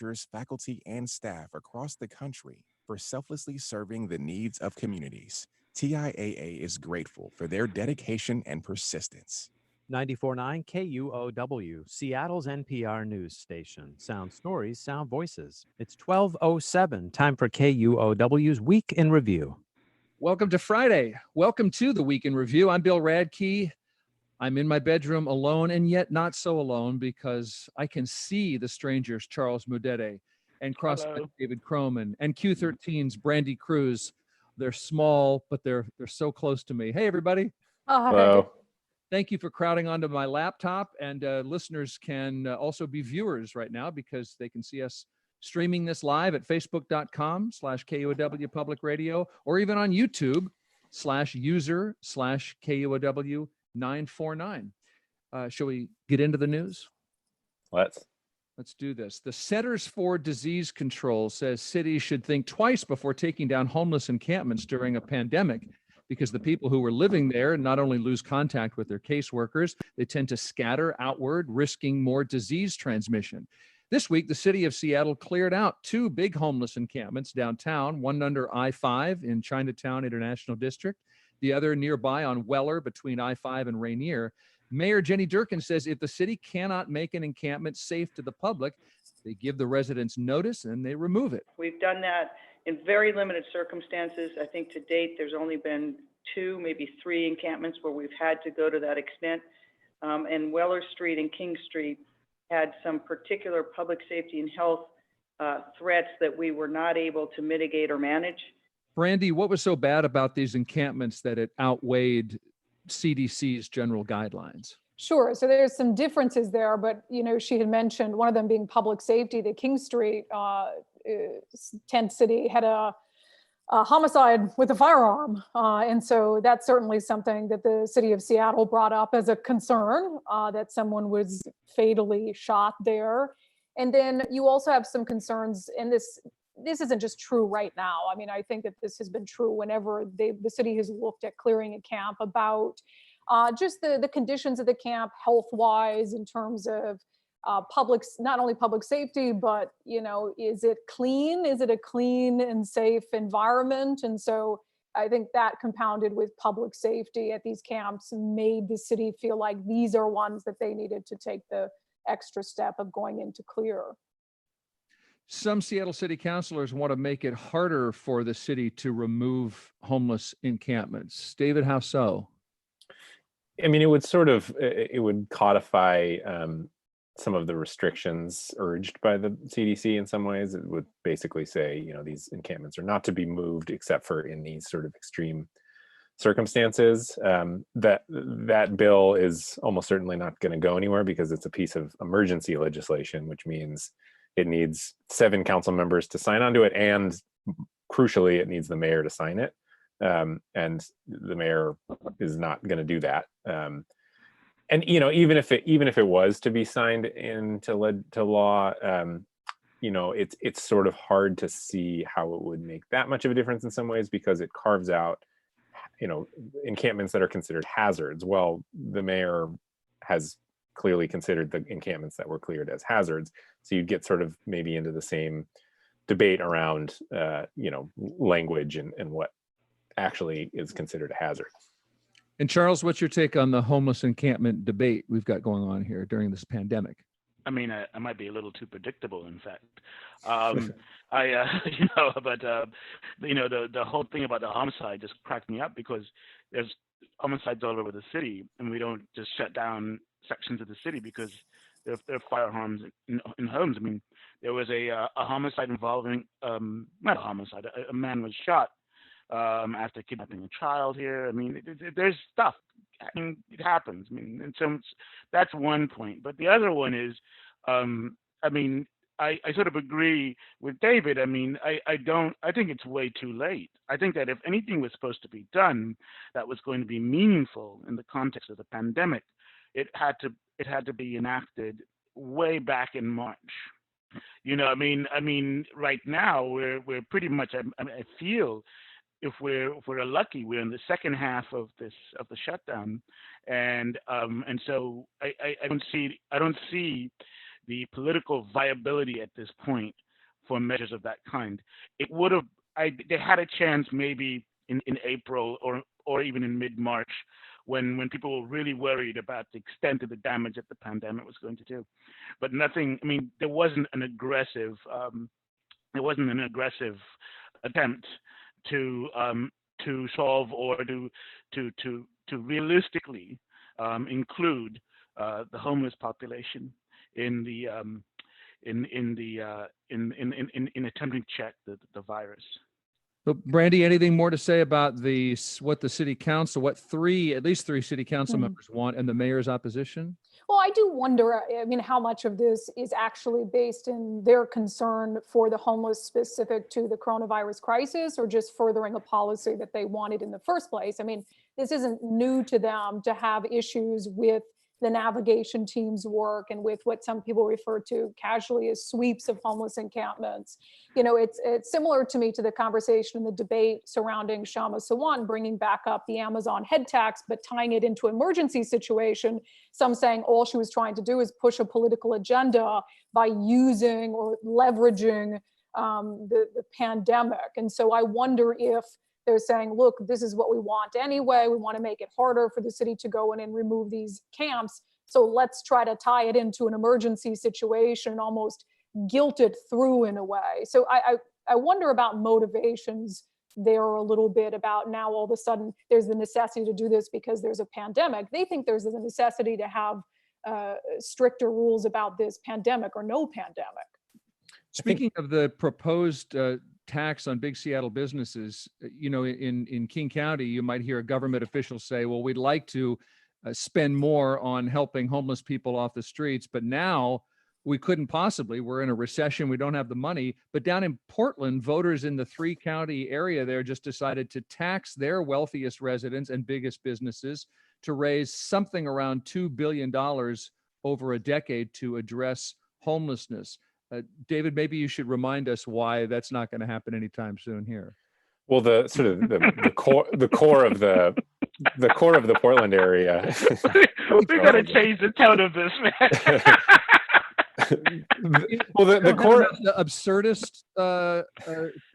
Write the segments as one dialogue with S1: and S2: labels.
S1: doctors, faculty, and staff across the country for selflessly serving the needs of communities. TIAA is grateful for their dedication and persistence.
S2: 94.9 KUOW, Seattle's NPR news station. Sound stories, sound voices. It's 12:07, time for KUOW's Week in Review.
S3: Welcome to Friday. Welcome to the Week in Review. I'm Bill Radke. I'm in my bedroom alone and yet not so alone because I can see the strangers, Charles Mudede and CrossFit David Croman and Q13's Brandy Cruz. They're small, but they're so close to me. Hey, everybody.
S4: Hello.
S3: Thank you for crowding onto my laptop. And listeners can also be viewers right now because they can see us streaming this live at facebook.com/KUOW Public Radio or even on YouTube/user/KUOW 949. Shall we get into the news?
S4: Let's
S3: do this. The Centers for Disease Control says cities should think twice before taking down homeless encampments during a pandemic because the people who were living there not only lose contact with their caseworkers, they tend to scatter outward, risking more disease transmission. This week, the city of Seattle cleared out 2 big homeless encampments downtown, one under I-5 in Chinatown International District, the other nearby on Weller between I-5 and Rainier. Mayor Jenny Durkin says if the city cannot make an encampment safe to the public, they give the residents notice and they remove it.
S5: We've done that in very limited circumstances. I think to date, there's only been 2, maybe 3 encampments where we've had to go to that extent. And Weller Street and King Street had some particular public safety and health threats that we were not able to mitigate or manage.
S3: Brandy, what was so bad about these encampments that it outweighed CDC's general guidelines?
S6: Sure. So there's some differences there, but she had mentioned one of them being public safety. The King Street tent city had a homicide with a firearm, and so that's certainly something that the city of Seattle brought up as a concern, that someone was fatally shot there. And then you also have some concerns, and this isn't just true right now. I mean, I think that this has been true whenever the city has looked at clearing a camp about just the conditions of the camp health-wise in terms of not only public safety, but, is it clean? Is it a clean and safe environment? And so I think that compounded with public safety at these camps made the city feel like these are ones that they needed to take the extra step of going into clear.
S3: Some Seattle city councilors want to make it harder for the city to remove homeless encampments. David, how so?
S4: I mean, it would codify some of the restrictions urged by the CDC in some ways. It would basically say, these encampments are not to be moved except for in these sort of extreme circumstances. That bill is almost certainly not going to go anywhere because it's a piece of emergency legislation, which means it needs 7 council members to sign onto it, and crucially, it needs the mayor to sign it. And the mayor is not going to do that. And even if it was to be signed into law, it's sort of hard to see how it would make that much of a difference in some ways because it carves out, encampments that are considered hazards. Well, the mayor has clearly considered the encampments that were cleared as hazards. So you'd get sort of maybe into the same debate around, language and what actually is considered a hazard.
S3: And Charles, what's your take on the homeless encampment debate we've got going on here during this pandemic?
S7: I mean, I might be a little too predictable, in fact. The whole thing about the homicide just cracked me up because there's homicides all over the city, and we don't just shut down sections of the city because there are firearms in homes. I mean, there was a homicide involving, not a homicide, a man was shot after kidnapping a child here. I mean, there's stuff. I mean, it happens. I mean, and so that's one point. But the other one is, I sort of agree with David. I mean, I think it's way too late. I think that if anything was supposed to be done that was going to be meaningful in the context of the pandemic, it had to be enacted way back in March. Right now we're pretty much, I feel, if we're lucky, we're in the second half of the shutdown, and so I don't see the political viability at this point for measures of that kind. It would have, they had a chance maybe in April or even in mid-March when people were really worried about the extent of the damage that the pandemic was going to do. But nothing, I mean, there wasn't an aggressive attempt to solve or to realistically include the homeless population in the in attempting to check the virus.
S3: So, Brandy, anything more to say about what the city council, at least three city council members want, and the mayor's opposition?
S6: Well, I do wonder, I mean, how much of this is actually based in their concern for the homeless specific to the coronavirus crisis, or just furthering a policy that they wanted in the first place. I mean, this isn't new to them to have issues with the navigation team's work and with what some people refer to casually as sweeps of homeless encampments. You know, it's similar to me to the conversation and the debate surrounding Shama Sawan bringing back up the Amazon head tax, but tying it into emergency situation. Some saying all she was trying to do is push a political agenda by using or leveraging the pandemic. And so I wonder if they're saying, look, this is what we want anyway. We want to make it harder for the city to go in and remove these camps. So let's try to tie it into an emergency situation, almost guilt it through in a way. So I wonder about motivations there a little bit, about now all of a sudden there's the necessity to do this because there's a pandemic. They think there's a necessity to have stricter rules about this pandemic or no pandemic.
S3: Speaking of the proposed tax on big Seattle businesses, you know, in King County, you might hear a government official say, well, we'd like to spend more on helping homeless people off the streets, but now we couldn't possibly, we're in a recession, we don't have the money. But down in Portland, voters in the 3-county area there just decided to tax their wealthiest residents and biggest businesses to raise something around $2 billion over a decade to address homelessness. David, maybe you should remind us why that's not going to happen anytime soon here.
S4: Well, the sort of the core of the Portland area.
S7: We got to change the tone of this, man.
S3: Well, the core, the absurdist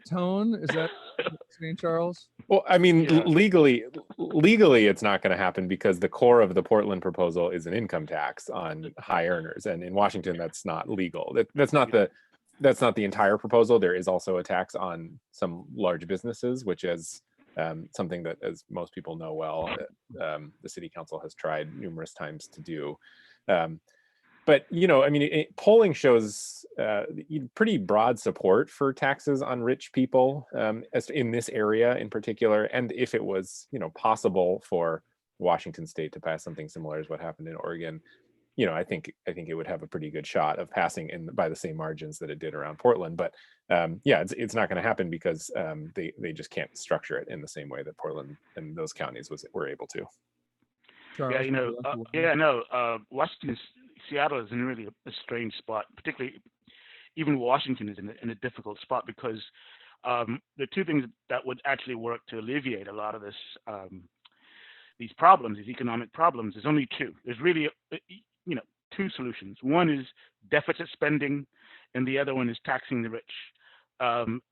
S3: tone, is that what you're saying, Charles?
S4: Well, I mean, legally, it's not going to happen because the core of the Portland proposal is an income tax on high earners, and in Washington, that's not legal. That's not the entire proposal. There is also a tax on some large businesses, which is something that, as most people know well, the city council has tried numerous times to do. But, you know, I mean, polling shows pretty broad support for taxes on rich people as in this area in particular. And if it was, you know, possible for Washington state to pass something similar as what happened in Oregon, you know, I think it would have a pretty good shot of passing by the same margins that it did around Portland. But yeah, it's not going to happen because they just can't structure it in the same way that Portland and those counties were able to.
S3: Charles,
S7: Washington, Seattle is in really a strange spot. Particularly, even Washington is in a difficult spot because the two things that would actually work to alleviate a lot of this, these problems, these economic problems, there's only two. There's really, two solutions. One is deficit spending, and the other one is taxing the rich.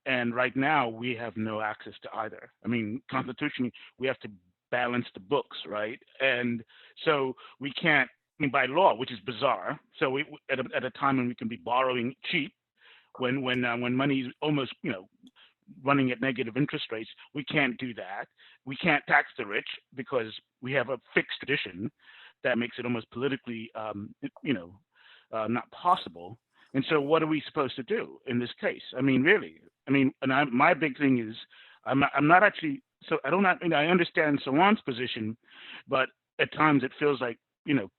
S7: And right now, we have no access to either. I mean, constitutionally, we have to balance the books, right? And so we can't, I mean, by law, which is bizarre. So we, at a time when we can be borrowing cheap, when money is almost, running at negative interest rates, we can't do that. We can't tax the rich because we have a fixed tradition that makes it almost politically, not possible. And so what are we supposed to do in this case? I mean, really, my big thing is, I'm not actually, so I understand Sawan's position, but at times it feels like,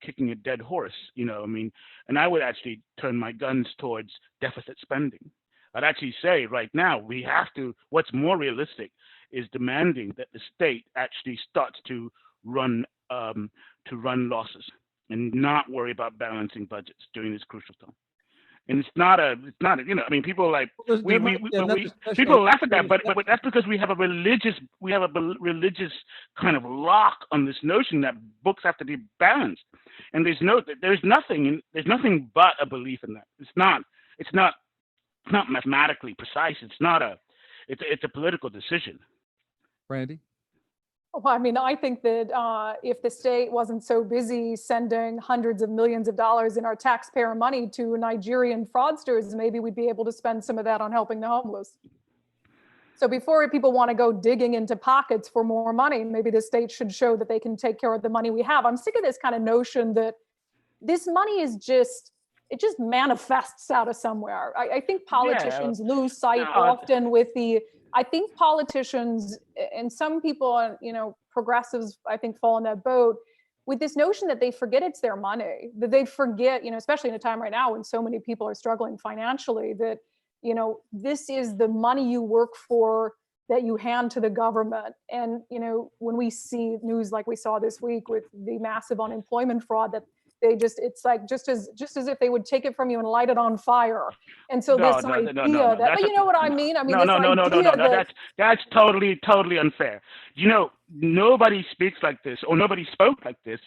S7: kicking a dead horse, and I would actually turn my guns towards deficit spending. I'd actually say right now we have to, what's more realistic is demanding that the state actually starts to run losses and not worry about balancing budgets during this crucial time. And it's not a, you know, I mean, people are like,
S3: Well, there might be another session.
S7: people laugh at that, but that's because we have a religious kind of lock on this notion that books have to be balanced. And there's nothing but a belief in that. It's not mathematically precise. It's a political decision.
S3: Brandy?
S6: Well, I mean, I think that if the state wasn't so busy sending hundreds of millions of dollars in our taxpayer money to Nigerian fraudsters, maybe we'd be able to spend some of that on helping the homeless. So before people want to go digging into pockets for more money, maybe the state should show that they can take care of the money we have. I'm sick of this kind of notion that this money is just manifests out of somewhere. I think politicians lose sight often with I think politicians and some people, you know, progressives, I think, fall in that boat with this notion that they forget it's their money, that they forget, you know, especially in a time right now when so many people are struggling financially, that, you know, this is the money you work for that you hand to the government. And, you know, when we see news like we saw this week with the massive unemployment fraud, that it's like just as if they would take it from you and light it on fire. And so this idea that, but you know what I mean? I mean,
S7: that's totally unfair. You know, nobody speaks like this, or nobody spoke like this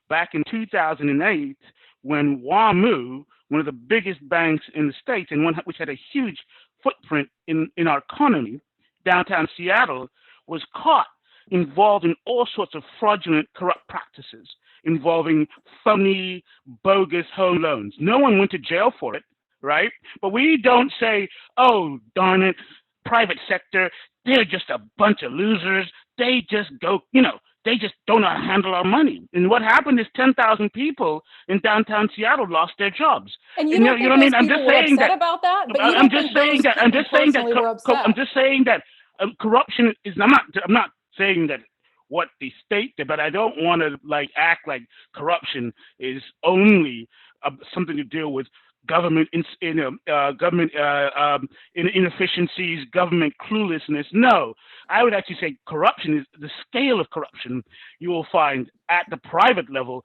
S7: back in 2008 when WAMU, one of the biggest banks in the States and one which had a huge footprint in our economy, downtown Seattle, was caught involved in all sorts of fraudulent, corrupt practices involving phony, bogus home loans. No one went to jail for it, right? But we don't say, oh, darn it, private sector, they're just a bunch of losers. They just go, you know, they just don't know how to handle our money. And what happened is 10,000 people in downtown Seattle lost their jobs.
S6: And you know what I mean? I'm just saying that about that. But
S7: I'm just saying that corruption is. I'm not saying that what the state did, but I don't want to act like corruption is only something to deal with government inefficiencies, government cluelessness. No, I would actually say corruption is the scale of corruption you will find at the private level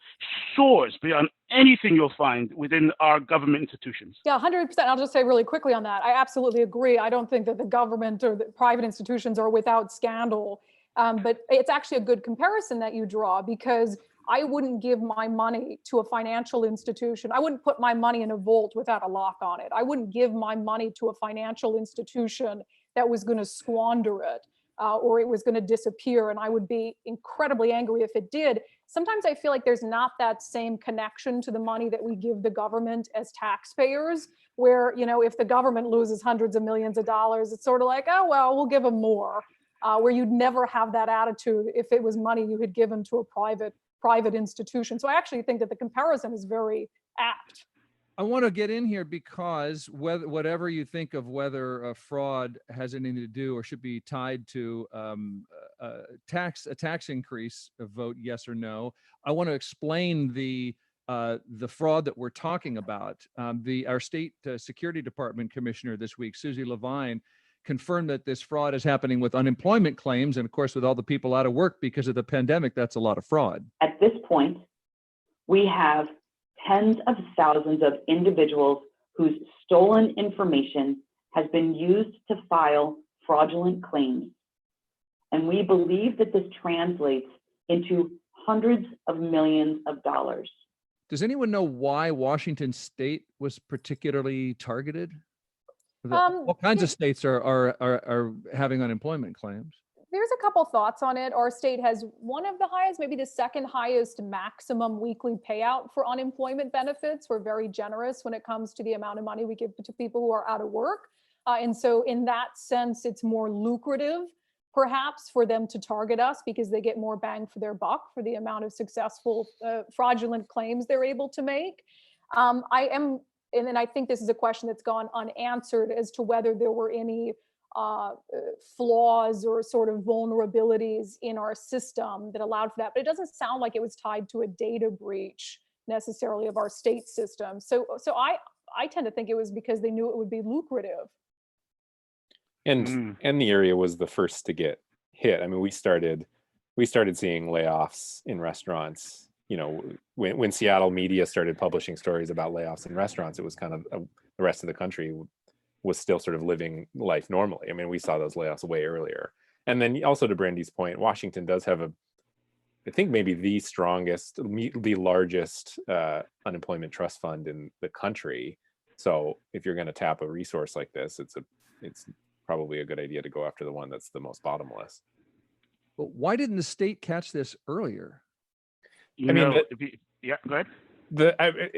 S7: soars beyond anything you'll find within our government institutions.
S6: Yeah, 100%. I'll just say really quickly on that. I absolutely agree. I don't think that the government or the private institutions are without scandal. But it's actually a good comparison that you draw, because I wouldn't give my money to a financial institution. I wouldn't put my money in a vault without a lock on it. I wouldn't give my money to a financial institution that was going to squander it or it was going to disappear. And I would be incredibly angry if it did. Sometimes I feel like there's not that same connection to the money that we give the government as taxpayers, where, you know, if the government loses hundreds of millions of dollars, it's sort of like, oh, well, we'll give them more. Where you'd never have that attitude if it was money you had given to a private institution. So I actually think that the comparison is very apt.
S3: I want to get in here because whatever you think of whether fraud has anything to do or should be tied to a tax increase, a vote yes or no, I want to explain the fraud that we're talking about. Our state security department commissioner this week, Susie Levine, confirmed that this fraud is happening with unemployment claims. And of course, with all the people out of work because of the pandemic, that's a lot of fraud.
S8: At this point, we have tens of thousands of individuals whose stolen information has been used to file fraudulent claims. And we believe that this translates into hundreds of millions of dollars.
S3: Does anyone know why Washington State was particularly targeted? All kinds of states are having unemployment claims.
S6: There's a couple thoughts on it. Our state has one of the highest, maybe the second highest maximum weekly payout for unemployment benefits. We're very generous when it comes to the amount of money we give to people who are out of work. And so in that sense, it's more lucrative perhaps for them to target us because they get more bang for their buck for the amount of successful fraudulent claims they're able to make. And then I think this is a question that's gone unanswered as to whether there were any flaws or sort of vulnerabilities in our system that allowed for that. But it doesn't sound like it was tied to a data breach necessarily of our state system. So I tend to think it was because they knew it would be lucrative.
S4: And the area was the first to get hit. I mean, we started seeing layoffs in restaurants. You know, when Seattle media started publishing stories about layoffs in restaurants, it was kind of the rest of the country was still sort of living life normally. I mean, we saw those layoffs way earlier. And then also to Brandy's point, Washington does have I think maybe the strongest, the largest unemployment trust fund in the country. So if you're going to tap a resource like this, it's probably a good idea to go after the one that's the most bottomless.
S3: But why didn't the state catch this earlier?
S7: You know, yeah, go ahead.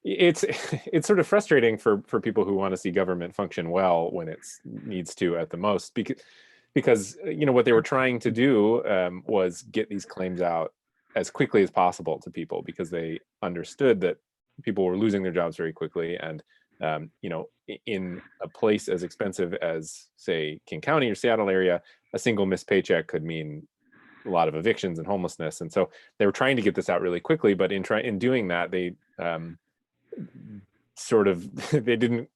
S4: It's sort of frustrating for people who want to see government function well when it needs to at the most, because you know what they were trying to do was get these claims out as quickly as possible to people, because they understood that people were losing their jobs very quickly, and you know, in a place as expensive as, say, King County or Seattle area, a single missed paycheck could mean a lot of evictions and homelessness. And so they were trying to get this out really quickly, but in doing that, they they didn't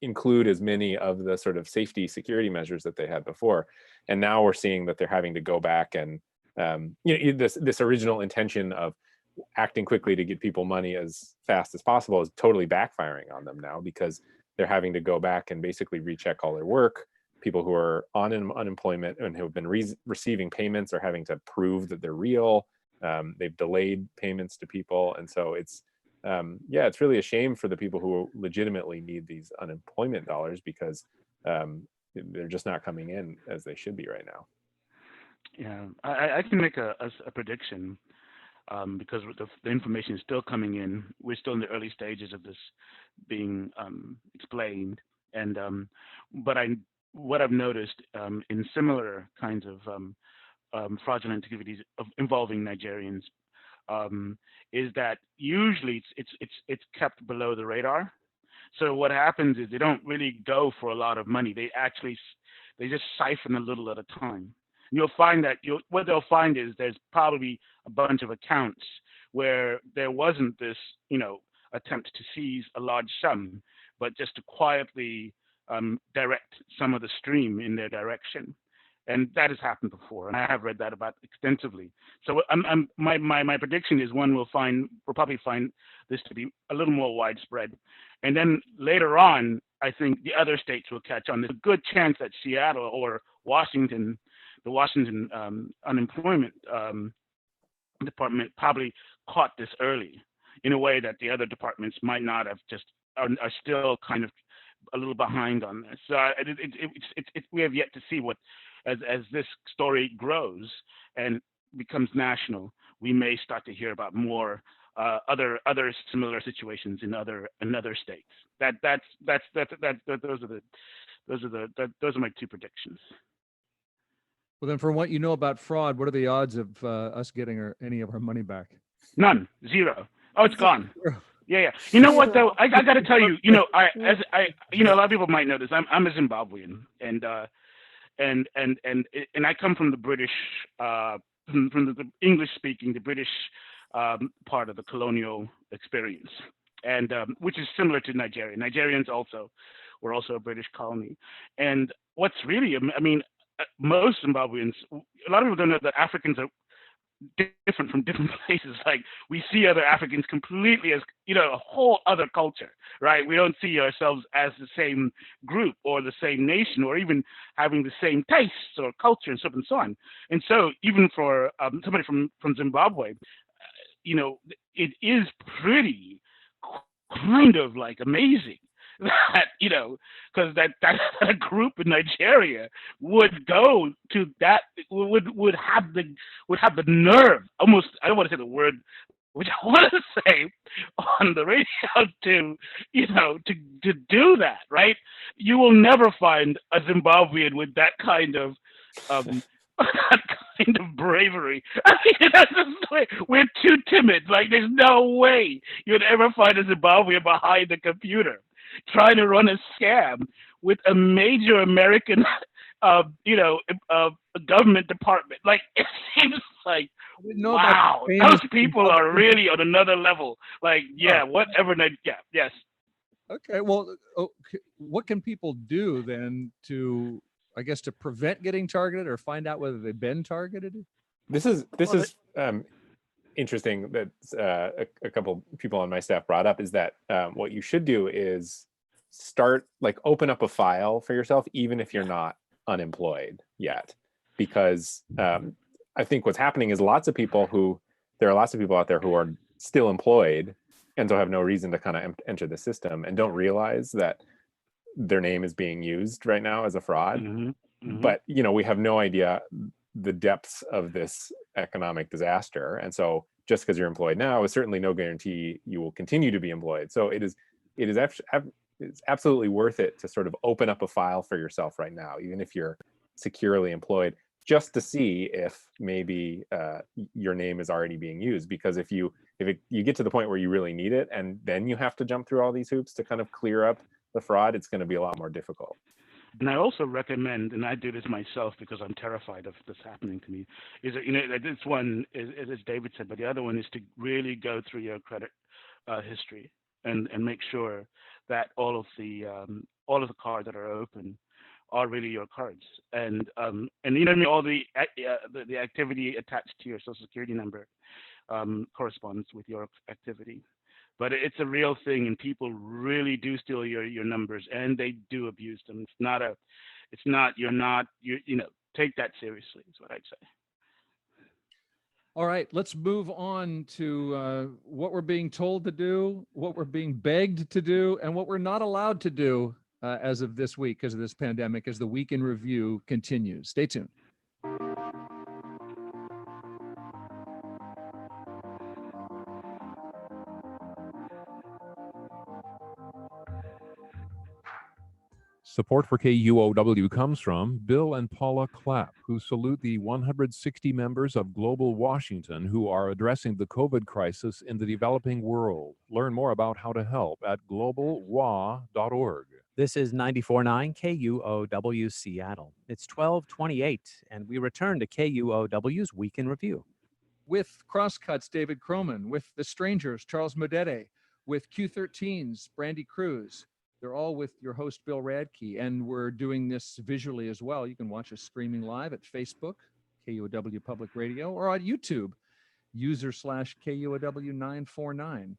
S4: include as many of the sort of safety security measures that they had before. And now we're seeing that they're having to go back and you know, this original intention of acting quickly to get people money as fast as possible is totally backfiring on them now, because they're having to go back and basically recheck all their work. People who are on unemployment and who have been receiving payments are having to prove that they're real. They've delayed payments to people. And so it's really a shame for the people who legitimately need these unemployment dollars, because they're just not coming in as they should be right now.
S7: Yeah, I can make a prediction, because the information is still coming in. We're still in the early stages of this being explained. And what I've noticed in similar kinds of fraudulent activities involving Nigerians is that usually it's kept below the radar. So what happens is they don't really go for a lot of money. They just siphon a little at a time. You'll find that what they'll find is there's probably a bunch of accounts where there wasn't this, you know, attempt to seize a large sum, but just to quietly direct some of the stream in their direction. And that has happened before, and I have read that about extensively. So my prediction is we'll probably find this to be a little more widespread. And then later on, I think the other states will catch on. There's a good chance that Seattle or Washington, the Washington unemployment department probably caught this early in a way that the other departments might not have, just are still kind of a little behind on this. So we have yet to see what, as this story grows and becomes national, we may start to hear about more other similar situations in other states. Those are my two predictions.
S3: Well, then, from what you know about fraud, what are the odds of us getting any of our money back?
S7: None. Zero. Oh, it's gone. Yeah. You know what though? I got to tell you. You know, a lot of people might know this. I'm a Zimbabwean, and I come from the British, from the English speaking, the British part of the colonial experience, and which is similar to Nigeria. Nigerians were also a British colony, and what's really, I mean, most Zimbabweans, a lot of people don't know that Africans are different from different places. Like, we see other Africans completely as, you know, a whole other culture, right? We don't see ourselves as the same group or the same nation or even having the same tastes or culture and so on and so on. And so even for somebody from Zimbabwe, you know, it is pretty kind of like amazing that, you know, because that a group in Nigeria would go to that, would have the nerve, almost, I don't want to say the word which I want to say on the radio, to, you know, to do that, right? You will never find a Zimbabwean with that kind of bravery. I mean, that's just the way. We're too timid. Like, there's no way you'd ever find a Zimbabwean behind the computer trying to run a scam with a major American, government department. Like, it seems like, wow, those people are really on another level. Like, yeah, whatever. Yeah, yes.
S3: Okay, well, what can people do then to, I guess, to prevent getting targeted or find out whether they've been targeted?
S4: This is interesting that a couple people on my staff brought up, is that what you should do is start, like, open up a file for yourself, even if you're not unemployed yet, because I think what's happening is there are lots of people out there who are still employed and so have no reason to kind of enter the system and don't realize that their name is being used right now as a fraud. But we have no idea the depths of this economic disaster, and so just because you're employed now is certainly no guarantee you will continue to be employed. So it's absolutely worth it to sort of open up a file for yourself right now, even if you're securely employed, just to see if maybe your name is already being used. Because if you get to the point where you really need it and then you have to jump through all these hoops to kind of clear up the fraud, it's going to be a lot more difficult.
S7: And I also recommend, and I do this myself because I'm terrified of this happening to me, is that, this one is, as David said, but the other one is to really go through your credit history and make sure that all of the cards that are open are really your cards, and all the activity attached to your Social Security number corresponds with your activity. But it's a real thing, and people really do steal your numbers, and they do abuse them. Take that seriously is what I'd say.
S3: All right, let's move on to what we're being told to do, what we're being begged to do, and what we're not allowed to do as of this week because of this pandemic, as the Week in Review continues. Stay tuned.
S9: Support for KUOW comes from Bill and Paula Clapp, who salute the 160 members of Global Washington who are addressing the COVID crisis in the developing world. Learn more about how to help at globalwa.org.
S2: This is 94.9 KUOW Seattle. It's 12:28, and we return to KUOW's Week in Review.
S3: With Crosscuts, David Croman. With The Strangers, Charles Modete. With Q13's, Brandy Cruz. They're all with your host, Bill Radke, and we're doing this visually as well. You can watch us streaming live at Facebook, KUOW Public Radio, or on YouTube, /KUOW949.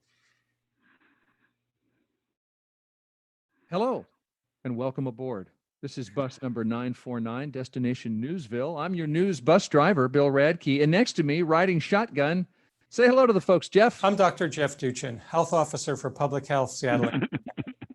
S3: Hello, and welcome aboard. This is bus number 949, Destination Newsville. I'm your news bus driver, Bill Radke, and next to me, riding shotgun, say hello to the folks, Jeff.
S10: I'm Dr. Jeff Duchin, Health Officer for Public Health Seattle.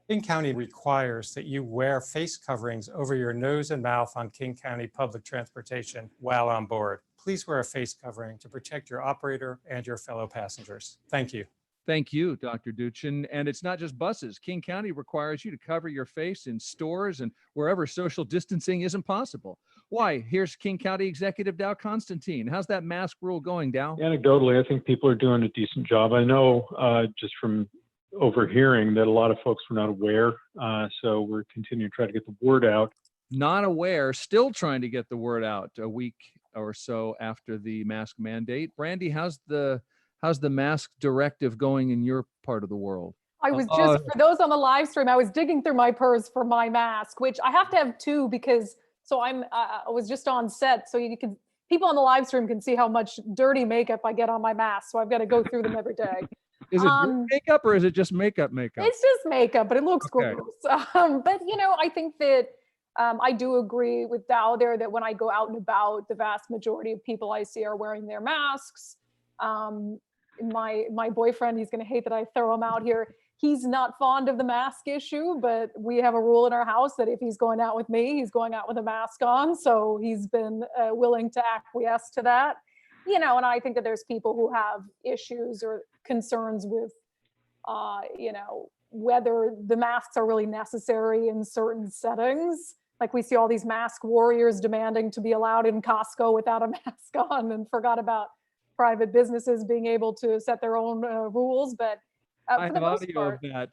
S10: King County requires that you wear face coverings over your nose and mouth on King County public transportation while on board. Please wear a face covering to protect your operator and your fellow passengers. Thank you.
S3: Thank you, Dr. Duchin. And it's not just buses. King County requires you to cover your face in stores and wherever social distancing isn't possible. Why? Here's King County Executive Dow Constantine. How's that mask rule going, Dow?
S11: Anecdotally, I think people are doing a decent job. I know just from overhearing that a lot of folks were not aware. So we're continuing to try to get the word out.
S3: Not aware, still trying to get the word out a week or so after the mask mandate. Brandy, how's the mask directive going in your part of the world?
S6: I was just, for those on the live stream, I was digging through my purse for my mask, which I have to have two because, so I was just on set. So you can, people on the live stream can see how much dirty makeup I get on my mask. So I've got to go through them every day.
S3: Is it makeup or is it just makeup?
S6: It's just makeup, but it looks gross. But I think that I do agree with Dow there that when I go out and about, the vast majority of people I see are wearing their masks. My boyfriend, he's going to hate that I throw him out here. He's not fond of the mask issue, but we have a rule in our house that if he's going out with me, he's going out with a mask on. So he's been willing to acquiesce to that. And I think that there's people who have issues or concerns with, whether the masks are really necessary in certain settings. Like we see all these mask warriors demanding to be allowed in Costco without a mask on and forgot about private businesses being able to set their own rules. But
S3: I have audio of that.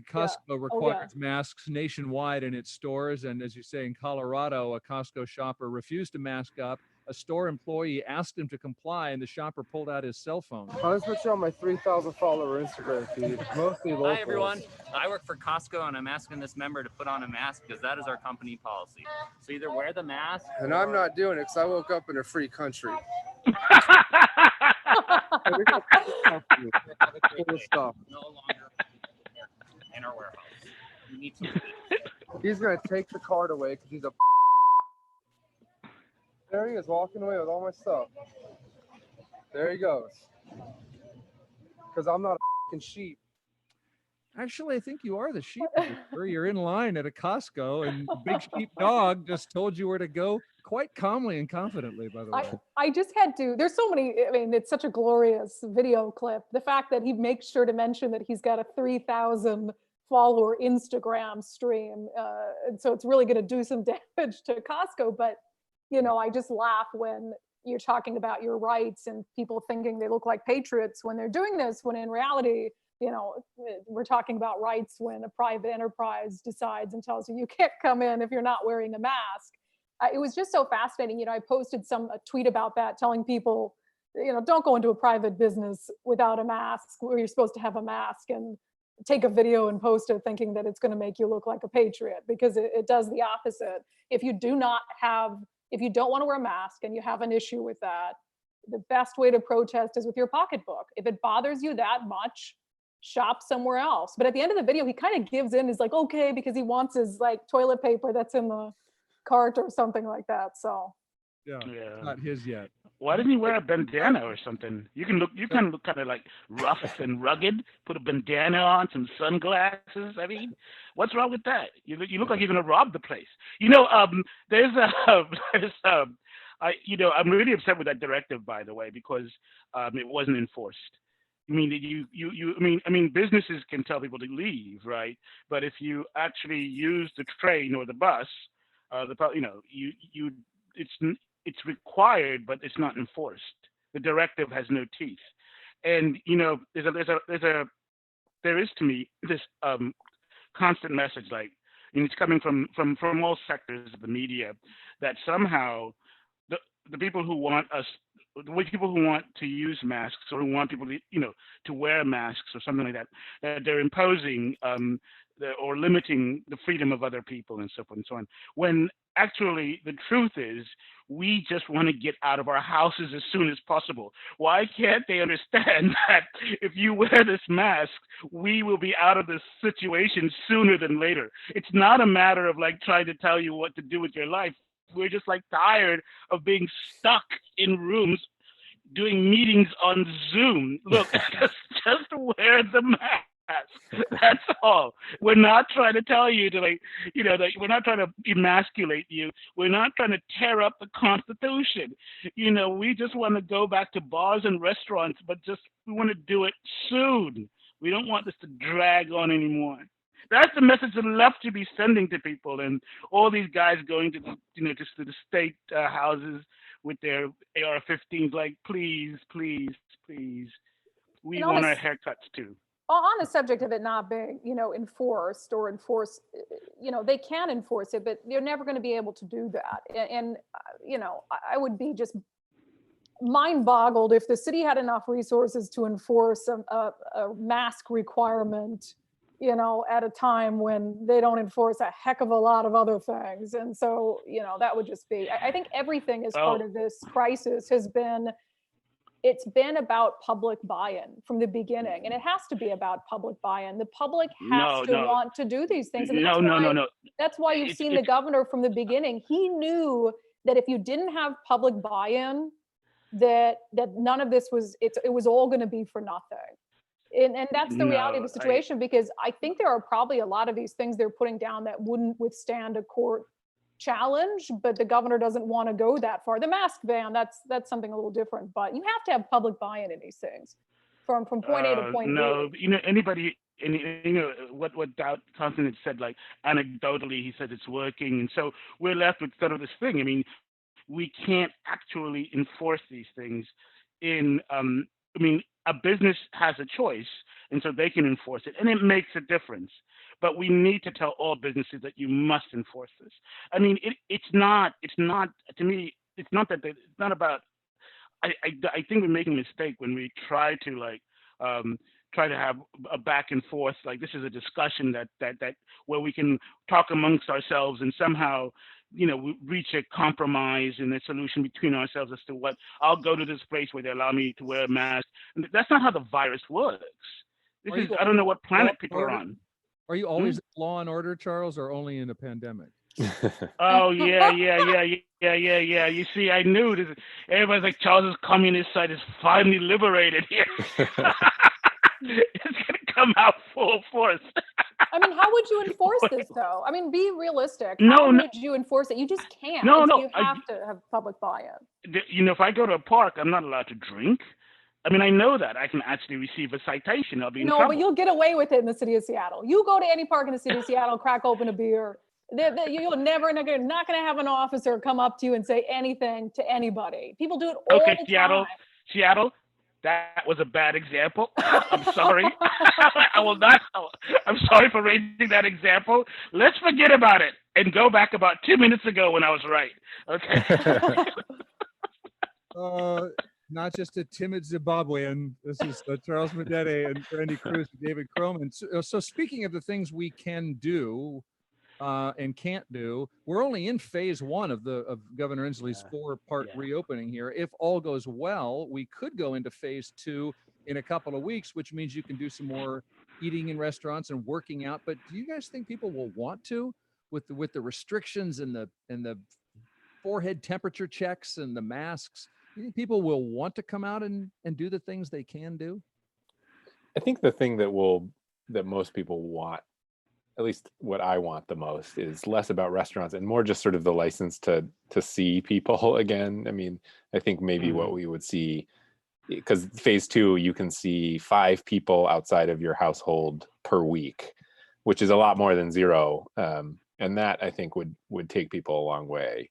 S3: Costco requires masks nationwide in its stores. And as you say, in Colorado, a Costco shopper refused to mask up. A store employee asked him to comply, and the shopper pulled out his cell phone.
S12: I just put you on my 3,000 follower Instagram feed, mostly local.
S13: Hi, everyone. I work for Costco, and I'm asking this member to put on a mask because that is our company policy. So either wear the mask.
S12: And I'm not doing it because I woke up in a free country. Cool stuff.
S13: No longer in our warehouse. You need to leave.
S12: He's gonna take the card away because he's a. There he is, walking away with all my stuff. There he goes. Because I'm not a fucking sheep.
S3: Actually, I think you are the sheep. You're in line at a Costco, and the big sheep dog just told you where to go quite calmly and confidently, by the way.
S6: I just had to, there's so many, I mean, it's such a glorious video clip. The fact that he makes sure to mention that he's got a 3,000 follower Instagram stream. And so it's really going to do some damage to Costco. But, you know, I just laugh when you're talking about your rights and people thinking they look like patriots when they're doing this, when in reality, you know, we're talking about rights when a private enterprise decides and tells you can't come in if you're not wearing a mask. It was just so fascinating. You know, I posted a tweet about that, telling people, you know, don't go into a private business without a mask where you're supposed to have a mask, and take a video and post it thinking that it's going to make you look like a patriot, because it does the opposite. If you don't want to wear a mask and you have an issue with that, the best way to protest is with your pocketbook. If it bothers you that much, shop somewhere else. But at the end of the video, he kind of gives in. He's like, okay, because he wants his like toilet paper that's in the cart or something like that. So
S3: yeah. Not his yet.
S7: Why didn't he wear a bandana or something? You can look kind of like rough and rugged. Put a bandana on, some sunglasses. I mean, what's wrong with that? You look like you're gonna rob the place. You know, I'm really upset with that directive, by the way, because it wasn't enforced. I mean, businesses can tell people to leave, right? But if you actually use the train or the bus, it's required, but it's not enforced. The directive has no teeth, and you know, there is to me this constant message, like, and it's coming from all sectors of the media, that somehow the people who want us. The people who want to use masks, or who want people to, to wear masks or something like that, that they're imposing or limiting the freedom of other people and so forth and so on. When actually the truth is, we just want to get out of our houses as soon as possible. Why can't they understand that if you wear this mask, we will be out of this situation sooner than later? It's not a matter of like trying to tell you what to do with your life. We're just like tired of being stuck in rooms doing meetings on Zoom. Look, just wear the mask. That's all. We're not trying to tell you to we're not trying to emasculate you. We're not trying to tear up the Constitution. We just want to go back to bars and restaurants, but we want to do it soon. We don't want this to drag on anymore. That's the message the left should be sending to people, and all these guys going to the state houses with their AR-15s, like, please, please, please, we want our haircuts too.
S6: On the subject of it not being, enforced, they can enforce it, but they're never going to be able to do that. And I would be just mind boggled if the city had enough resources to enforce a mask requirement, at a time when they don't enforce a heck of a lot of other things. And so, that would just be, I think everything as part of this crisis it's been about public buy-in from the beginning, and it has to be about public buy-in. The public has to want to do these things. And that's why you've seen the governor from the beginning. He knew that if you didn't have public buy-in, that none of this it was all going to be for nothing. And that's the reality of the situation, because I think there are probably a lot of these things they're putting down that wouldn't withstand a court challenge, but the governor doesn't want to go that far. The mask ban, that's something a little different, but you have to have public buy-in in these things from point A to point B.
S7: Anybody, what Dow Thompson had said, like anecdotally, he said it's working. And so we're left with sort of this thing. I mean, we can't actually enforce these things a business has a choice, and so they can enforce it, and it makes a difference. But we need to tell all businesses that you must enforce this. I mean, it's not to me. It's not about. I think we're making a mistake when we try to have a back and forth. Like, this is a discussion that where we can talk amongst ourselves and somehow, we reach a compromise and a solution between ourselves as to what, I'll go to this place where they allow me to wear a mask. And that's not how the virus works. I don't know what planet people are on.
S3: Are you always law and order, Charles, or only in a pandemic?
S7: Oh yeah. You see, I knew this. Everybody's like, Charles's communist side is finally liberated here. It's gonna come out full force.
S6: I mean, how would you enforce this though? I mean, be realistic.
S7: No,
S6: How
S7: no.
S6: would you enforce it? You just can't.
S7: No,
S6: It's-
S7: no,
S6: You have to have public buy-in.
S7: You know, if I go to a park, I'm not allowed to drink. I mean, I know that I can actually receive a citation. I'll be in
S6: No,
S7: trouble.
S6: but you'll get away with it in the city of Seattle. You go to any park in the city of Seattle, crack open a beer. You're not going to have an officer come up to you and say anything to anybody. People do it all
S7: Okay,
S6: the
S7: Seattle,
S6: time.
S7: Seattle, that was a bad example. I'm sorry. I will not. I'm sorry for raising that example. Let's forget about it and go back about 2 minutes ago when I was right. Okay.
S3: Not just a timid Zimbabwean. This is Charles Medete and Randy Cruz and David Croman. So speaking of the things we can do and can't do, we're only in phase one of Governor Inslee's 4-part reopening here. If all goes well, we could go into phase 2 in a couple of weeks, which means you can do some more eating in restaurants and working out. But do you guys think people will want to, with the restrictions and the forehead temperature checks and the masks? You think people will want to come out and do the things they can do?
S4: I think the thing that most people want, at least what I want the most, is less about restaurants and more just sort of the license to see people again. I mean, I think maybe what we would see, because phase 2, you can see 5 people outside of your household per week, which is a lot more than 0. And that I think would take people a long way.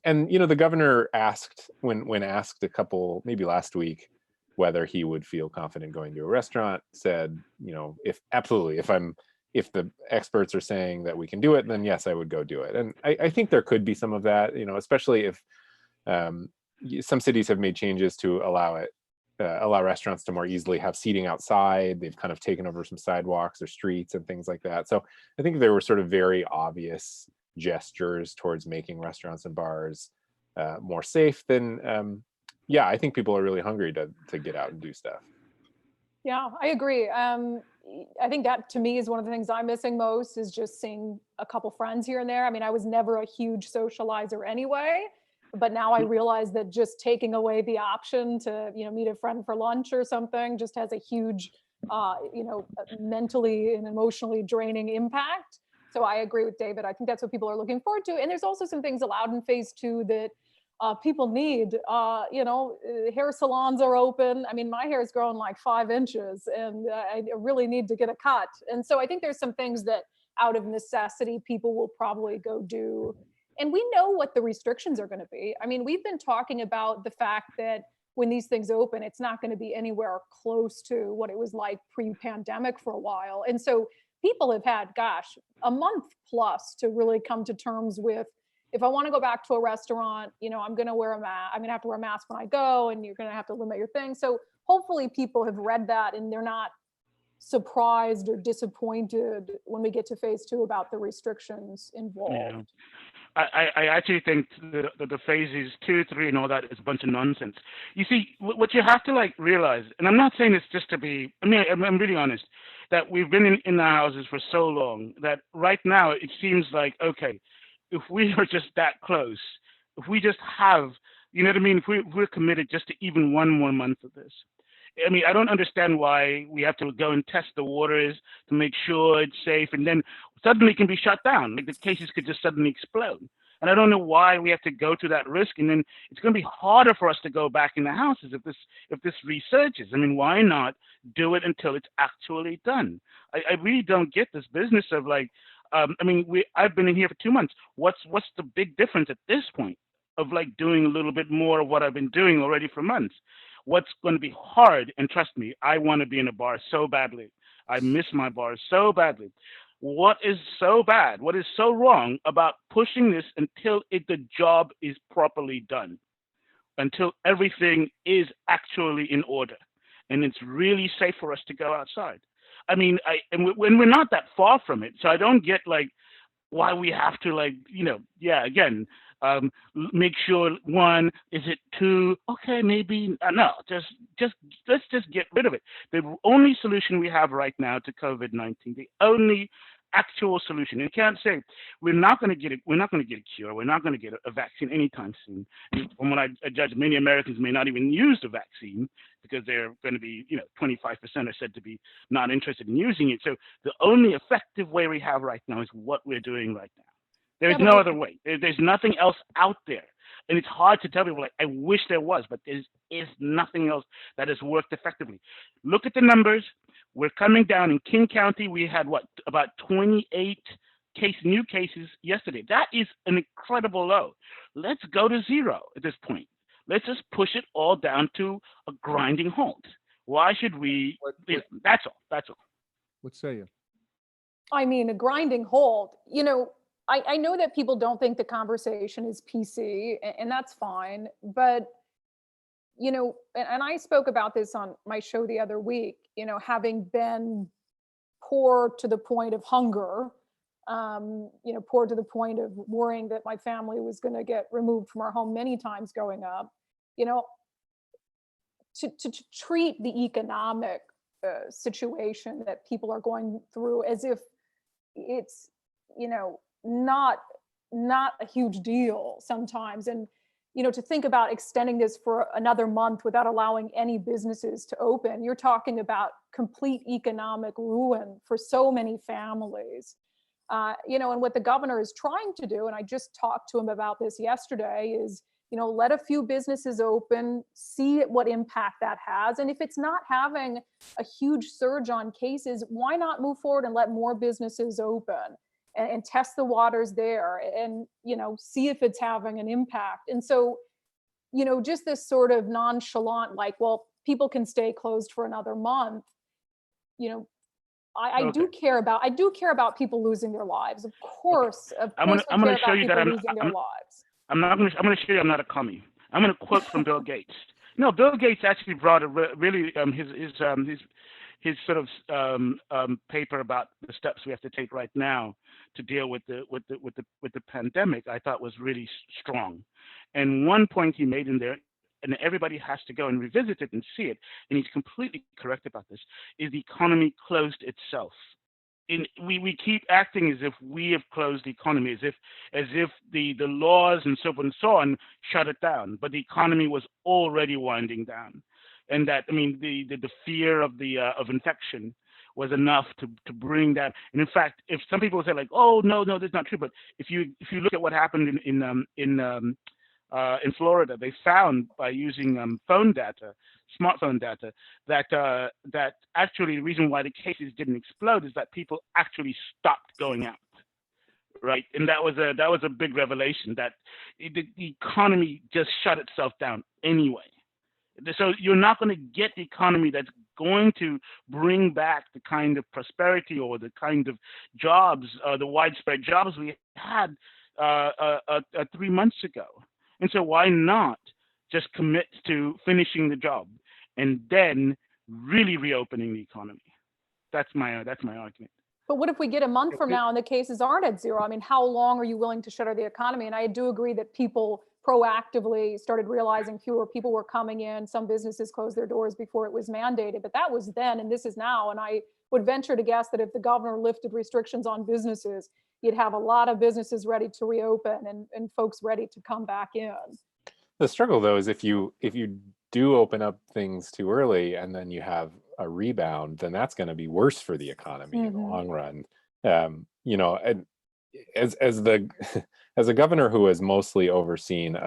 S4: And you know, the governor asked when asked a couple, maybe last week, whether he would feel confident going to a restaurant, said, you know, if the experts are saying that we can do it, then yes, I would go do it. And I think there could be some of that, you know, especially if some cities have made changes to allow restaurants to more easily have seating outside. They've kind of taken over some sidewalks or streets and things like that. So I think there were sort of very obvious gestures towards making restaurants and bars more safe. Then I think people are really hungry to get out and do stuff.
S6: Yeah, I agree. I think that to me is one of the things I'm missing most, is just seeing a couple friends here and there. I mean, I was never a huge socializer anyway, but now I realize that just taking away the option to, you know, meet a friend for lunch or something just has a huge, mentally and emotionally draining impact. So I agree with David. I think that's what people are looking forward to. And there's also some things allowed in phase 2 that people need. Hair salons are open. I mean, my hair is growing like 5 inches and I really need to get a cut. And so I think there's some things that out of necessity, people will probably go do. And we know what the restrictions are going to be. I mean, we've been talking about the fact that when these things open, it's not going to be anywhere close to what it was like pre-pandemic for a while. And so people have had, a month plus to really come to terms with, if I want to go back to a restaurant, you know, I'm going to wear a mask. I'm going to have to wear a mask when I go, and you're going to have to limit your thing. So hopefully people have read that and they're not surprised or disappointed when we get to phase 2 about the restrictions involved.
S7: Yeah. I actually think the phases 2, 3, and all that is a bunch of nonsense. You see, what you have to realize, and I'm not saying this just to be, I mean, I'm really honest, that we've been in our houses for so long that right now it seems like, okay, if we are just that close, if we just have, you know what I mean, if we're committed just to even one more month of this. I mean, I don't understand why we have to go and test the waters to make sure it's safe, and then suddenly it can be shut down. Like the cases could just suddenly explode. And I don't know why we have to go to that risk. And then it's going to be harder for us to go back in the houses if this resurges. I mean, why not do it until it's actually done? I really don't get this business of I've been in here for 2 months. What's the big difference at this point of doing a little bit more of what I've been doing already for months? What's going to be hard, and trust me, I want to be in a bar so badly. I miss my bars so badly. What is so bad? What is so wrong about pushing this until the job is properly done, until everything is actually in order, and it's really safe for us to go outside? I mean, when we're not that far from it, so I don't get why we have to again, Make sure, one, is it two? Okay, maybe no. Let's just get rid of it. The only solution we have right now to COVID-19, the only actual solution. You can't say we're not going to get it. We're not going to get a cure. We're not going to get a vaccine anytime soon. From what I judge, many Americans may not even use the vaccine because they're going to be, 25% are said to be not interested in using it. So the only effective way we have right now is what we're doing right now. There is no other way. There's nothing else out there. And it's hard to tell people, like, I wish there was, but there is nothing else that has worked effectively. Look at the numbers. We're coming down in King County. We had about 28 new cases yesterday. That is an incredible low. Let's go to zero at this point. Let's just push it all down to a grinding halt. Why should we? That's all. That's all.
S3: What say you?
S6: I mean, a grinding halt. I know that people don't think the conversation is PC, and that's fine. But, and I spoke about this on my show the other week, having been poor to the point of hunger, poor to the point of worrying that my family was going to get removed from our home many times growing up, to treat the economic situation that people are going through as if it's, not a huge deal sometimes. And, to think about extending this for another month without allowing any businesses to open, you're talking about complete economic ruin for so many families. And what the governor is trying to do, and I just talked to him about this yesterday, is, let a few businesses open, see what impact that has. And if it's not having a huge surge on cases, why not move forward and let more businesses open? And test the waters there and, see if it's having an impact. And so, just this sort of nonchalant, like, well, people can stay closed for another month. I do care about people losing their lives. Of course,
S7: I'm going to show you that
S6: losing their lives.
S7: I'm going to show you I'm not a commie. I'm going to quote from Bill Gates. No, Bill Gates actually brought a really his sort of paper about the steps we have to take right now to deal with the pandemic, I thought was really strong. And one point he made in there, and everybody has to go and revisit it and see it, and he's completely correct about this, is the economy closed itself. We keep acting as if we have closed the economy, as if the laws and so forth and so on shut it down, but the economy was already winding down. And that, the fear of infection was enough to bring that. And in fact, if some people say like, oh no, that's not true. But if you look at what happened in Florida, they found by using smartphone data, that actually the reason why the cases didn't explode is that people actually stopped going out. Right, and that was a big revelation that the economy just shut itself down anyway. So you're not going to get the economy that's going to bring back the kind of prosperity or the kind of jobs, the widespread jobs we had 3 months ago. And so why not just commit to finishing the job and then really reopening the economy? That's my argument.
S6: But what if we get a month from now and the cases aren't at zero? I mean, how long are you willing to shutter the economy? And I do agree that people proactively started realizing fewer people were coming in. Some businesses closed their doors before it was mandated, but that was then and this is now. And I would venture to guess that if the governor lifted restrictions on businesses, you'd have a lot of businesses ready to reopen and folks ready to come back in.
S4: The struggle though is if you do open up things too early and then you have a rebound, then that's going to be worse for the economy in the long run. And as a governor who has mostly overseen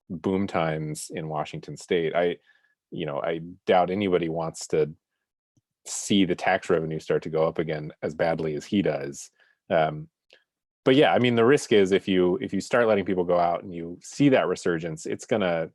S4: boom times in Washington State, I doubt anybody wants to see the tax revenue start to go up again as badly as he does. But yeah, the risk is if you start letting people go out and you see that resurgence, it's gonna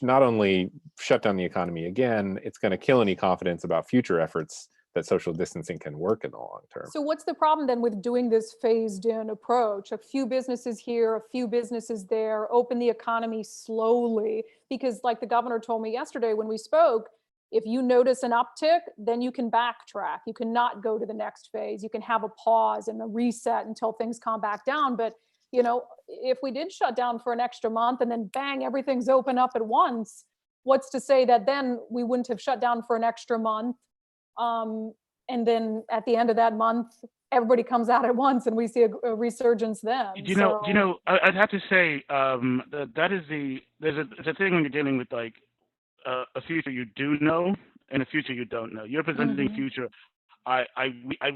S4: not only shut down the economy again, it's gonna kill any confidence about future efforts that social distancing can work in the long term.
S6: So what's the problem then with doing this phased in approach? A few businesses here, a few businesses there, open the economy slowly, because like the governor told me yesterday when we spoke, if you notice an uptick, then you can backtrack. You cannot go to the next phase. You can have a pause and a reset until things calm back down. But you know, if we did shut down for an extra month and then bang, everything's open up at once, what's to say that then we wouldn't have shut down for an extra month? And then at the end of that month, everybody comes out at once and we see a resurgence then.
S7: I'd have to say that is there's a thing when you're dealing with like a future you do know and a future you don't know. You're presenting future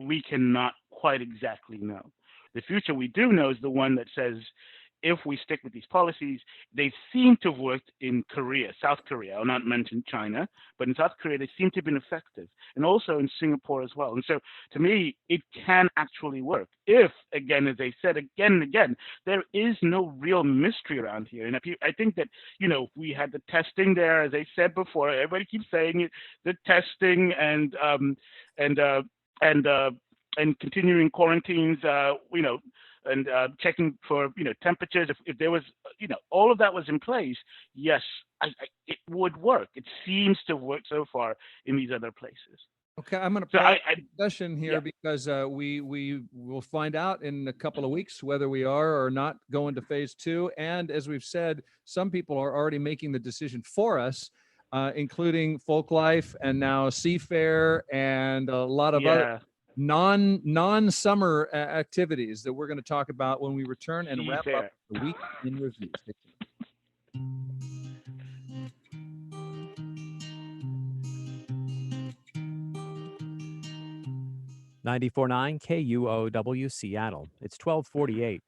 S7: we cannot quite exactly know. The future we do know is the one that says if we stick with these policies, they seem to have worked in Korea, South Korea. I'll not mention China, but in South Korea, they seem to have been effective, and also in Singapore as well. And so, to me, it can actually work if, again, as they said again and again, there is no real mystery around here. And I think that, we had the testing there, as I said before. Everybody keeps saying it, the testing and continuing quarantines, and checking for temperatures. If there was all of that was in place, yes, it would work. It seems to work so far in these other places.
S3: Okay, I'm going to pause the discussion here because we will find out in a couple of weeks whether we are or not going to phase 2. And as we've said, some people are already making the decision for us, including Folklife and now Seafair and a lot of other non-summer activities that we're going to talk about when we return and wrap up the week in review.
S2: 94.9 KUOW Seattle. It's 12:48.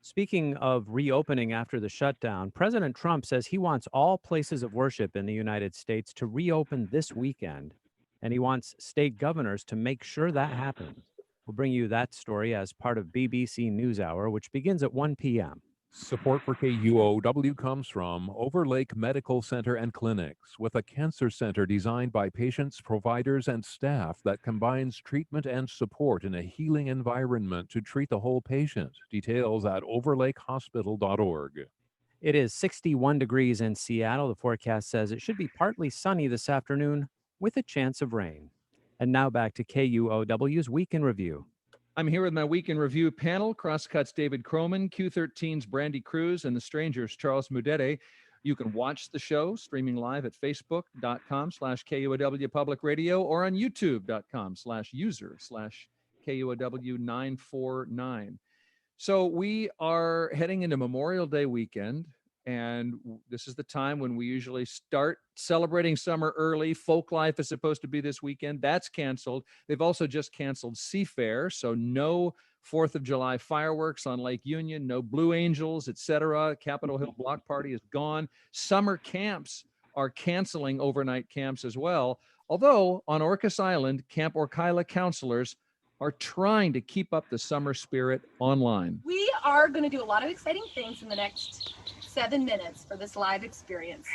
S2: Speaking of reopening after the shutdown, President Trump says he wants all places of worship in the United States to reopen this weekend, and he wants state governors to make sure that happens. We'll bring you that story as part of BBC NewsHour, which begins at 1 p.m.
S9: Support for KUOW comes from Overlake Medical Center and Clinics, with a cancer center designed by patients, providers, and staff that combines treatment and support in a healing environment to treat the whole patient. Details at overlakehospital.org.
S2: It is 61 degrees in Seattle. The forecast says it should be partly sunny this afternoon with a chance of rain. And now back to KUOW's Week in Review.
S3: I'm here with my Week in Review panel, Crosscuts David Croman, Q13's Brandy Cruz, and The Strangers Charles Mudede. You can watch the show streaming live at facebook.com/KUOW Public Radio or on youtube.com/user/KUOW949. So we are heading into Memorial Day weekend, and this is the time when we usually start celebrating summer early. Folklife is supposed to be this weekend. That's canceled. They've also just canceled Seafair, so no 4th of July fireworks on Lake Union, no Blue Angels, etc. Capitol Hill Block Party is gone. Summer camps are canceling overnight camps as well, although on Orcas Island, Camp Orkyla counselors are trying to keep up the summer spirit online.
S14: We are going to do a lot of exciting things in the next 7 minutes for this live experience.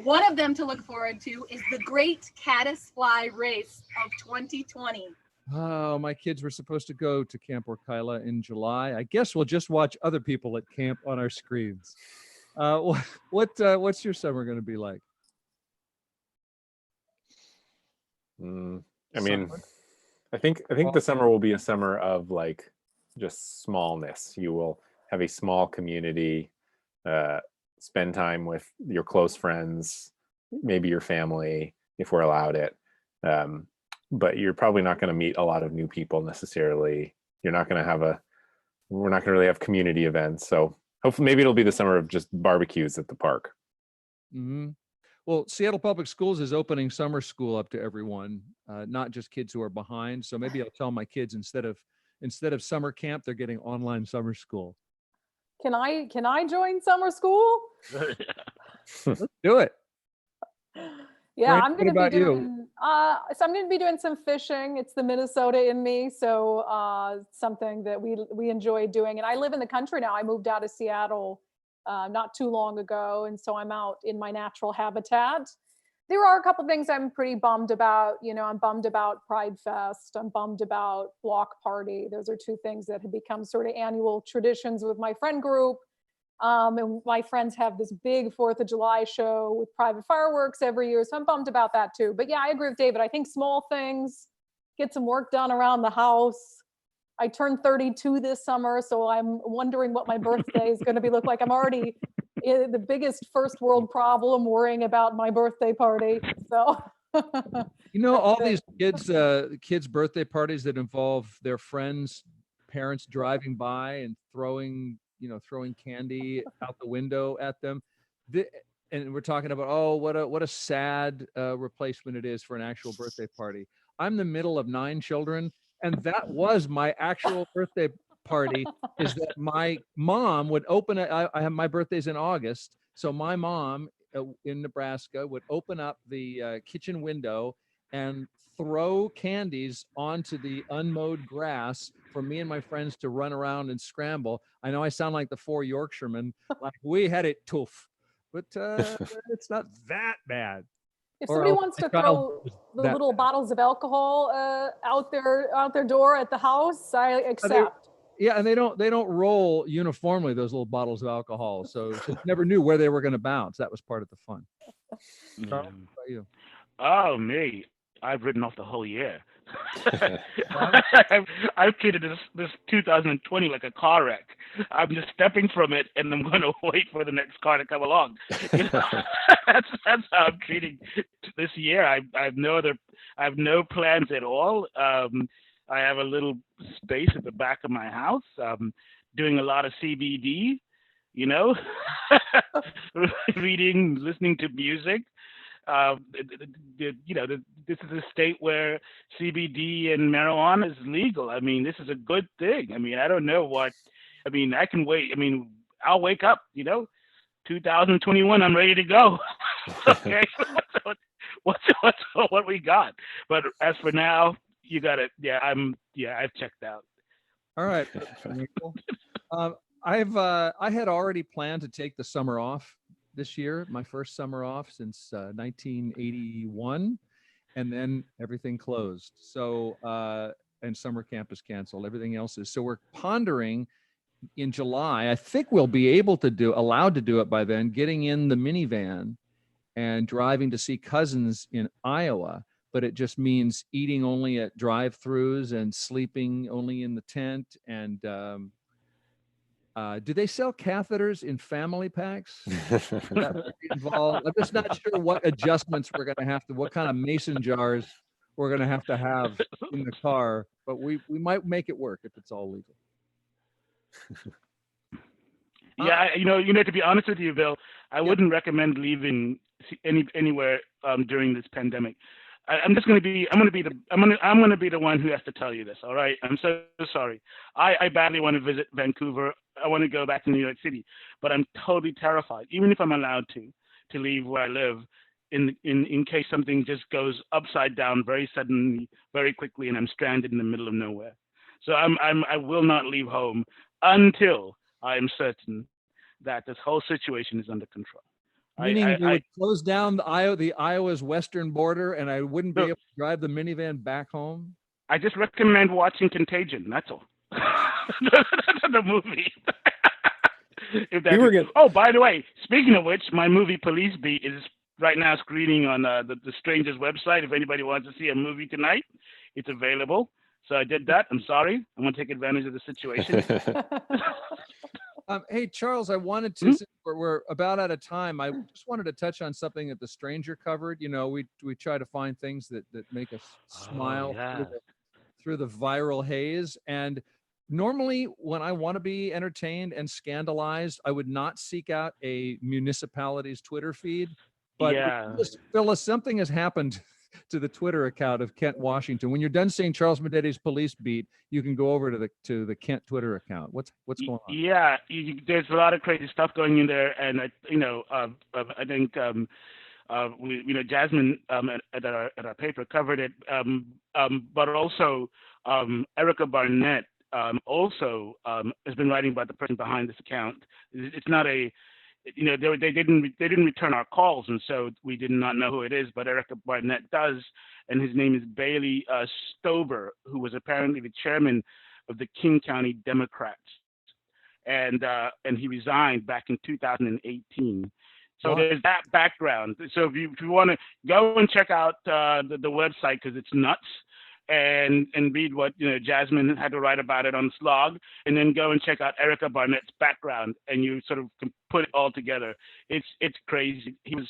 S14: One of them to look forward to is the Great Caddis Fly Race of 2020.
S3: Oh, my kids were supposed to go to Camp Orkyla in July. I guess we'll just watch other people at camp on our screens. What's your summer going to be like?
S4: I think the summer will be a summer of like just smallness. You will have a small community, spend time with your close friends, maybe your family, if we're allowed it. But you're probably not going to meet a lot of new people necessarily. We're not going to really have community events. So hopefully maybe it'll be the summer of just barbecues at the park.
S3: Mm-hmm. Well, Seattle Public Schools is opening summer school up to everyone, not just kids who are behind. So maybe I'll tell my kids instead of summer camp, they're getting online summer school.
S6: Can I join summer school?
S3: Let's do it.
S6: Yeah,
S3: Frank,
S6: I'm going to
S3: what
S6: be
S3: about
S6: doing. So I'm going to be doing some fishing. It's the Minnesota in me, so something that we enjoy doing. And I live in the country now. I moved out of Seattle not too long ago, and so I'm out in my natural habitat. There are a couple things I'm pretty bummed about. I'm bummed about Pride Fest. I'm bummed about Block Party. Those are two things that have become sort of annual traditions with my friend group. And my friends have this big 4th of July show with private fireworks every year. So I'm bummed about that too. But yeah, I agree with David. I think small things, get some work done around the house, I turned 32 this summer, so I'm wondering what my birthday is going to be look like. I'm already in the biggest first world problem worrying about my birthday party. So
S3: You know, all these kids' birthday parties that involve their friends, parents driving by and throwing candy out the window at them. And we're talking about, oh, what a sad replacement it is for an actual birthday party. I'm the middle of 9 children, and that was my actual birthday party. Is that my mom would open it? I have my birthday's in August, so my mom in Nebraska would open up the kitchen window and throw candies onto the unmowed grass for me and my friends to run around and scramble. I know I sound like the 4 Yorkshiremen, like we had it tough, but it's not that bad.
S6: If somebody wants to throw the little bottles of alcohol out their door at the house, I accept.
S3: Yeah, and they don't roll uniformly, those little bottles of alcohol, so you never knew where they were going to bounce. That was part of the fun. Carl, what about you?
S7: Oh, me. I've written off the whole year. I've treated this 2020 like a car wreck. I'm just stepping from it, and I'm going to wait for the next car to come along. That's how I'm treating this year. I have no plans at all. I have a little space at the back of my house. Doing a lot of CBD, reading, listening to music. This is a state where CBD and marijuana is legal. I mean, this is a good thing. I mean, I don't know I can wait. I mean, I'll wake up, 2021, I'm ready to go. Okay. What we got? But as for now, you got it. Yeah, I've checked out.
S3: All right. I had already planned to take the summer off this year, my first summer off since 1981, and then everything closed. So, and summer camp is canceled. Everything else is. So we're pondering in July. I think we'll be allowed to do it by then, getting in the minivan and driving to see cousins in Iowa. But it just means eating only at drive-throughs and sleeping only in the tent. And do they sell catheters in family packs? Involved? I'm just not sure what adjustments we're going to have to, what kind of mason jars we're going to have in the car, but we might make it work if it's all legal.
S7: Yeah, to be honest with you, Bill, I wouldn't recommend leaving anywhere during this pandemic. I'm going to be the one who has to tell you this. All right. I'm so sorry. I badly want to visit Vancouver. I want to go back to New York City, but I'm totally terrified, even if I'm allowed to leave where I live in case something just goes upside down very suddenly, very quickly, and I'm stranded in the middle of nowhere. So I will not leave home until I am certain that this whole situation is under control.
S3: Meaning we would close down the Iowa's western border, and I wouldn't be able to drive the minivan back home?
S7: I just recommend watching Contagion. That's all. The movie. Oh, by the way, speaking of which, my movie Police Beat is right now screening on the Strangers website. If anybody wants to see a movie tonight, it's available. So I did that. I'm sorry. I'm going to take advantage of the situation.
S3: Hey, Charles, I wanted to, since we're about out of time, I just wanted to touch on something that the Stranger covered. We try to find things that make us smile through the viral haze. And normally when I want to be entertained and scandalized, I would not seek out a municipality's Twitter feed. But Phyllis, something has happened to the Twitter account of Kent, Washington. When you're done seeing Charles Medetti's Police Beat, you can go over to the Kent Twitter account. What's going on?
S7: Yeah, there's a lot of crazy stuff going in there, and I think Jasmine at our paper covered it, but also Erica Barnett also has been writing about the person behind this account. It's not a they didn't return our calls, and so we did not know who it is, but Erica Barnett does, and his name is Bailey Stober, who was apparently the chairman of the King County Democrats, and he resigned back in 2018. So there's that background. So if you want to go and check out the website, because it's nuts, and read what Jasmine had to write about it on Slog, and then go and check out Erica Barnett's background, and you sort of can put it all together. It's crazy. He was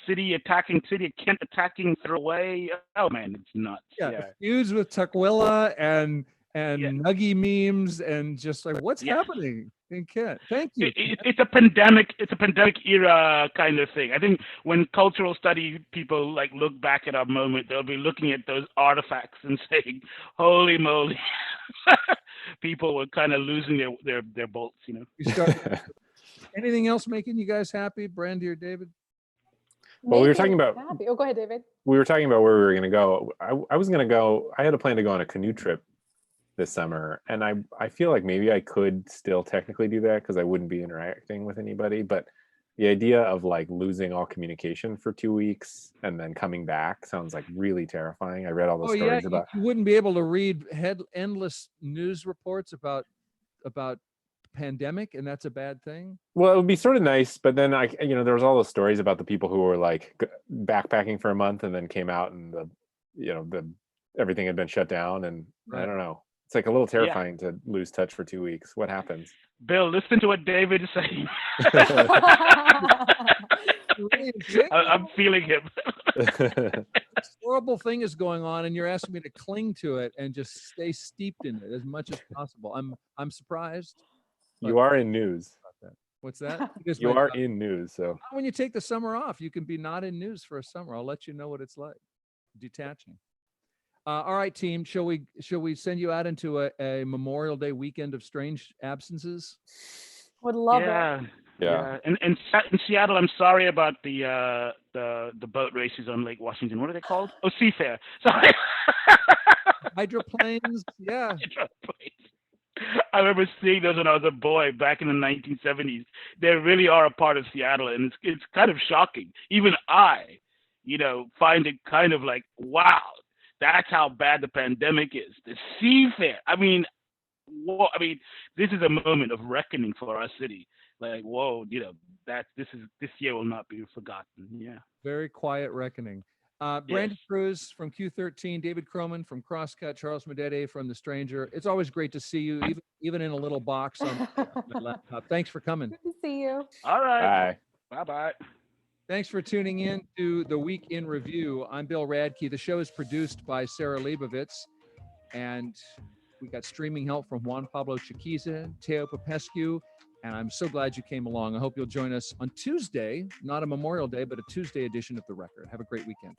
S7: city Kent attacking throwaway. Oh man, it's nuts.
S3: Yeah. Feuds with Tukwila and Nuggy memes and just like what's happening in Kent. Thank you.
S7: It's a pandemic era kind of thing. I think when cultural study people like look back at our moment, they'll be looking at those artifacts and saying, "Holy moly!" People were kind of losing their bolts.
S3: Anything else making you guys happy, Brandy or David?
S4: Well, we were talking about.
S6: Happy. Oh, go ahead, David.
S4: We were talking about where we were going to go. I was going to go. I had a plan to go on a canoe trip this summer, and I feel like maybe I could still technically do that because I wouldn't be interacting with anybody. But the idea of like losing all communication for 2 weeks and then coming back sounds like really terrifying. I read all those stories about.
S3: You wouldn't be able to read endless news reports about pandemic, and that's a bad thing.
S4: Well, it would be sort of nice, but then there was all those stories about the people who were like backpacking for a month and then came out and everything had been shut down, and I don't know. It's like a little terrifying to lose touch for 2 weeks. What happens?
S7: Bill, listen to what David is saying. I'm feeling him.
S3: This horrible thing is going on, and you're asking me to cling to it and just stay steeped in it as much as possible. I'm surprised.
S4: You are in news.
S3: What's that?
S4: You are in news. So
S3: when you take the summer off, you can be not in news for a summer. I'll let you know what it's like. Detaching. All right, team. Shall we send you out into a Memorial Day weekend of strange absences?
S6: Would love it.
S7: Yeah. And in Seattle, I'm sorry about the boat races on Lake Washington. What are they called? Oh, Seafair. Sorry.
S3: Hydroplanes. Yeah.
S7: Hydroplanes. I remember seeing those when I was a boy back in the 1970s. They really are a part of Seattle, and it's kind of shocking. Even I, find it kind of like, wow, that's how bad the pandemic is. The Seafair. I mean, this is a moment of reckoning for our city. Like, whoa, this year will not be forgotten. Yeah.
S3: Very quiet reckoning. Brandy Cruz from Q13, David Croman from Crosscut, Charles Medede from The Stranger. It's always great to see you, even in a little box on my laptop. Thanks for coming.
S6: Good to see you.
S7: All right.
S4: Bye.
S7: Bye-bye.
S3: Thanks for tuning in to the Week in Review. I'm Bill Radke. The show is produced by Sarah Leibovitz, and we got streaming help from Juan Pablo Chiquiza, Teo Popescu, and I'm so glad you came along. I hope you'll join us on Tuesday, not a Memorial Day, but a Tuesday edition of The Record. Have a great weekend.